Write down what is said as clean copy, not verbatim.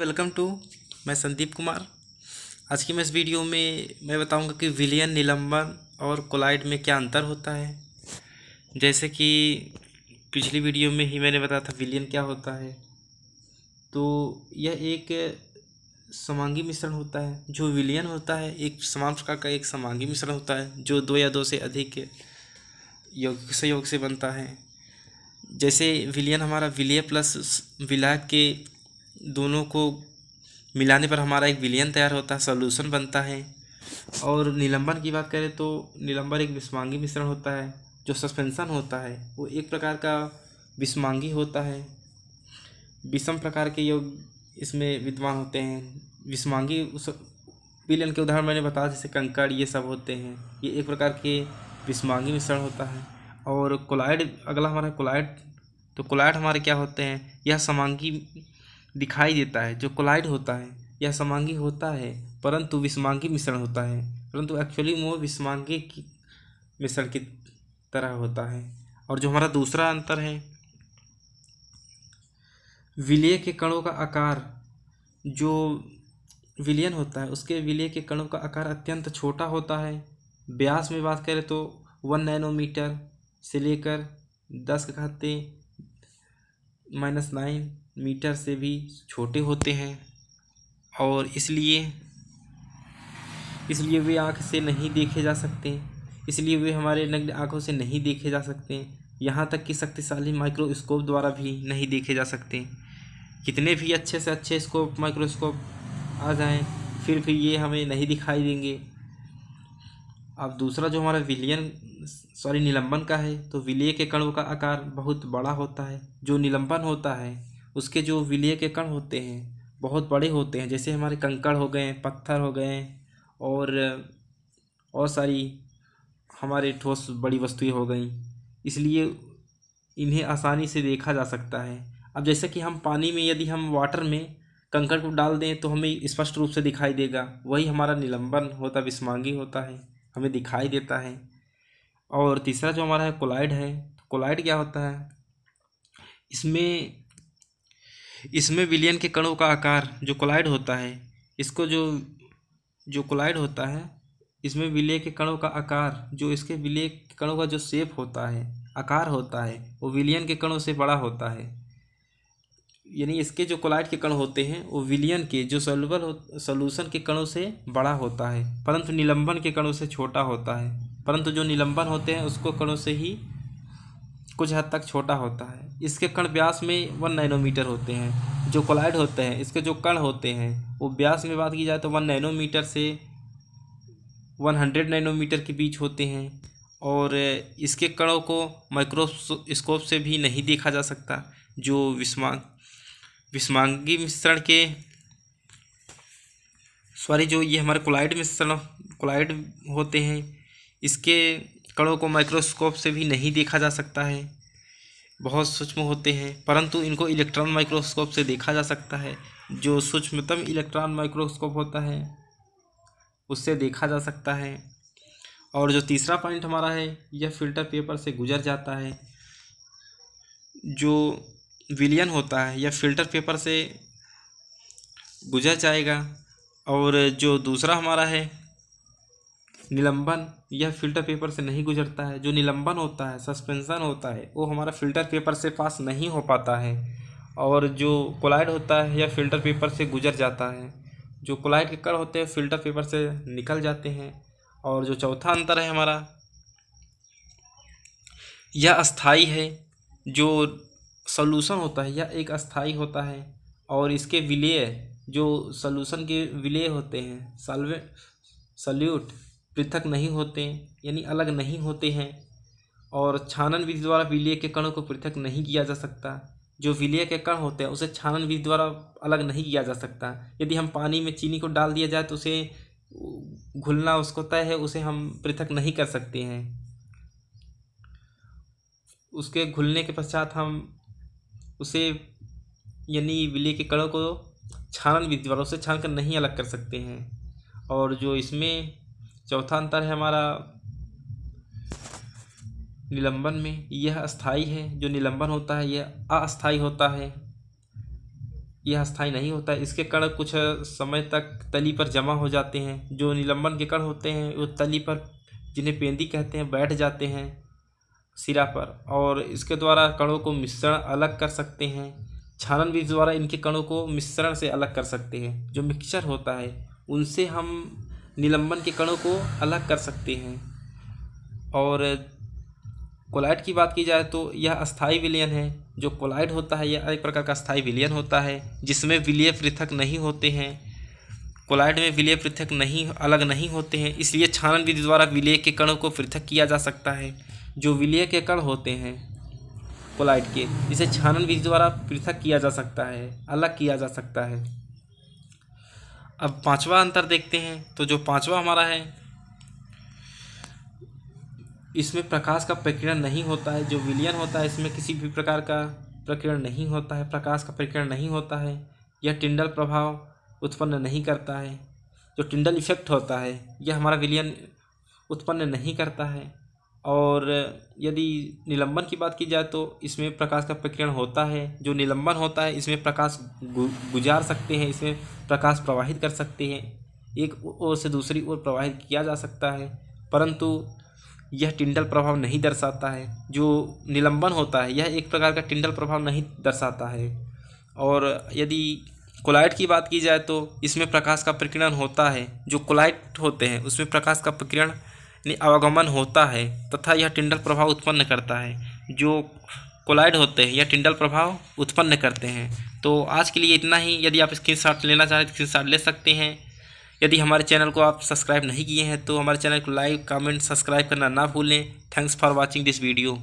Welcome to. मैं संदीप कुमार। आज की मैं इस वीडियो में मैं बताऊंगा कि विलयन, निलंबन और कोलाइड में क्या अंतर होता है। जैसे कि पिछली वीडियो में ही मैंने बताया था विलयन क्या होता है। तो यह एक समांगी मिश्रण होता है। जो विलयन होता है एक समान प्रकार का एक समांगी मिश्रण होता है जो दो या दो से अधिक संयोग से बनता है। जैसे विलयन हमारा विलय प्लस विलायक के दोनों को मिलाने पर हमारा एक विलयन तैयार होता है, सॉल्यूशन बनता है। और निलंबन की बात करें तो निलंबन एक विषमांगी मिश्रण होता है। जो सस्पेंशन होता है वो एक प्रकार का विषमांगी होता है। विषम प्रकार के योग इसमें विद्यमान होते हैं। विषमांगी उस विलयन के उदाहरण मैंने बताया, जैसे कंकड़ ये सब होते हैं। ये एक प्रकार के विषमांगी मिश्रण होता है। और कोलाइड, अगला हमारा कोलाइड। तो कोलाइड हमारे क्या होते हैं, यह समांगी दिखाई देता है। जो कोलाइड होता है यह समांगी होता है परंतु विषमांगी मिश्रण होता है, परंतु एक्चुअली वो विषमांगी की मिश्रण की तरह होता है। और जो हमारा दूसरा अंतर है, विलय के कणों का आकार, जो विलयन होता है उसके विलय के कणों का आकार अत्यंत छोटा होता है। व्यास में बात करें तो 1 नैनोमीटर से लेकर 10⁻⁹ मीटर से भी छोटे होते हैं। और इसलिए वे आँख से नहीं देखे जा सकते। इसलिए वे हमारे नग्न आँखों से नहीं देखे जा सकते। यहाँ तक कि शक्तिशाली माइक्रोस्कोप द्वारा भी नहीं देखे जा सकते। कितने भी अच्छे से अच्छे माइक्रोस्कोप आ जाएं फिर भी ये हमें नहीं दिखाई देंगे। अब दूसरा जो हमारा निलंबन का है, तो विलय के कणों का आकार बहुत बड़ा होता है। जो निलंबन होता है उसके जो विलय के कण होते हैं बहुत बड़े होते हैं। जैसे हमारे कंकड़ हो गए, पत्थर हो गए और सारी हमारे ठोस बड़ी वस्तुएं हो गई। इसलिए इन्हें आसानी से देखा जा सकता है। अब जैसे कि हम पानी में, यदि हम वाटर में कंकड़ को डाल दें तो हमें स्पष्ट रूप से दिखाई देगा। वही हमारा निलंबन होता, विषमांगी होता है, हमें दिखाई देता है। और तीसरा जो हमारा है कोलाइड है। तो कोलाइड क्या होता है, इसमें विलयन के कणों का आकार जो कोलाइड होता है, इसको जो कोलाइड होता है इसमें विलय के कणों का आकार, जो इसके विलय के कणों का जो शेप होता है, आकार होता है, वो विलयन के कणों से बड़ा होता है। यानी इसके जो कोलाइड के कण होते हैं वो विलयन के जो सॉल्यूशन के कणों से बड़ा होता है, परंतु निलंबन के कणों से छोटा होता है। परंतु जो निलंबन होते हैं उसको कणों से ही कुछ हद तक छोटा होता है। इसके कण व्यास में 1 नैनोमीटर होते हैं। जो कोलाइड होते हैं इसके जो कण होते हैं वो व्यास में बात की जाए तो 1 नैनोमीटर से 100 नैनोमीटर के बीच होते हैं। और इसके कणों को माइक्रोस्कोप से भी नहीं देखा जा सकता। जो विषमांगी मिश्रण के जो ये हमारे कोलाइड होते हैं, इसके कणों को माइक्रोस्कोप से भी नहीं देखा जा सकता है, बहुत सूक्ष्म होते हैं। परंतु इनको इलेक्ट्रॉन माइक्रोस्कोप से देखा जा सकता है। जो सूक्ष्मतम इलेक्ट्रॉन माइक्रोस्कोप होता है उससे देखा जा सकता है। और जो तीसरा पॉइंट हमारा है, यह फिल्टर पेपर से गुजर जाता है। जो विलयन होता है यह फिल्टर पेपर से गुजर जाएगा। और जो दूसरा हमारा है निलंबन, यह फिल्टर पेपर से नहीं गुजरता है। जो निलंबन होता है, सस्पेंशन होता है, वो हमारा फिल्टर पेपर से पास नहीं हो पाता है। और जो कोलाइड होता है यह फिल्टर पेपर से गुजर जाता है। जो कोलाइड के कण होते हैं फिल्टर पेपर से निकल जाते हैं। और जो चौथा अंतर है हमारा, यह अस्थाई है। जो सॉल्यूशन होता है यह एक अस्थाई होता है। और इसके विलय, जो सॉल्यूशन के विलय होते हैं, सॉल्यूट पृथक नहीं होते, यानी अलग नहीं होते हैं। और छानन विधि द्वारा विलय के कणों को पृथक नहीं किया जा सकता। जो विलय के कण होते हैं उसे छानन विधि द्वारा अलग नहीं किया जा सकता। यदि हम पानी में चीनी को डाल दिया जाए तो उसे घुलना उसको तय है, उसे हम पृथक नहीं कर सकते हैं। उसके घुलने के पश्चात हम उसे, यानी विलय के कणों को छानन विधि द्वारा उसे छान कर नहीं अलग कर सकते हैं। और जो इसमें चौथा अंतर है हमारा निलंबन में, यह अस्थाई है। जो निलंबन होता है यह अस्थाई होता है। यह अस्थायी नहीं होता है। इसके कण कुछ समय तक तली पर जमा हो जाते हैं। जो निलंबन के कण होते हैं वो तली पर, जिन्हें पेंदी कहते हैं, बैठ जाते हैं सिरा पर, और इसके द्वारा कणों को मिश्रण अलग कर सकते हैं। छानन विधि द्वारा इनके कणों को मिश्रण से अलग कर सकते हैं। जो मिक्सचर होता है उनसे हम निलंबन के कणों को अलग कर सकते हैं। और कोलाइड की बात की जाए तो यह अस्थायी विलयन है। जो कोलाइड होता है यह एक प्रकार का अस्थायी विलयन होता है जिसमें विलय पृथक नहीं होते हैं। कोलाइड में विलय पृथक नहीं, अलग नहीं होते हैं, इसलिए छानन विधि द्वारा विलय के कणों को पृथक किया जा सकता है। जो विलय के कण होते हैं कोलाइड के, इसे छानन विधि द्वारा पृथक किया जा सकता है, अलग किया जा सकता है। अब पांचवा अंतर देखते हैं। तो जो पांचवा हमारा है, इसमें प्रकाश का प्रकीर्णन नहीं होता है। जो विलयन होता है इसमें किसी भी प्रकार का प्रकीर्णन नहीं होता है, प्रकाश का प्रकीर्णन नहीं होता है। यह टिंडल प्रभाव उत्पन्न नहीं करता है। जो टिंडल इफेक्ट होता है यह हमारा विलयन उत्पन्न नहीं करता है। और यदि निलंबन की बात की जाए तो इसमें प्रकाश का प्रकीर्णन होता है। जो निलंबन होता है इसमें प्रकाश गुजार सकते हैं, इसमें प्रकाश प्रवाहित कर सकते हैं, एक ओर से दूसरी ओर प्रवाहित किया जा सकता है, परंतु यह टिंडल प्रभाव नहीं दर्शाता है। जो निलंबन होता है यह एक प्रकार का टिंडल प्रभाव नहीं दर्शाता है। और यदि कोलाइड की बात की जाए तो इसमें प्रकाश का प्रकीर्णन होता है। जो कोलाइड होते हैं उसमें प्रकाश का प्रकीर्णन अवगमन होता है तथा यह टिंडल प्रभाव उत्पन्न करता है। जो कोलाइड होते हैं यह टिंडल प्रभाव उत्पन्न करते हैं। तो आज के लिए इतना ही। यदि आप स्क्रीनशॉट लेना चाहें तो स्क्रीनशॉट ले सकते हैं। यदि हमारे चैनल को आप सब्सक्राइब नहीं किए हैं तो हमारे चैनल को लाइक, कमेंट, सब्सक्राइब करना ना भूलें। Thanks for watching this video.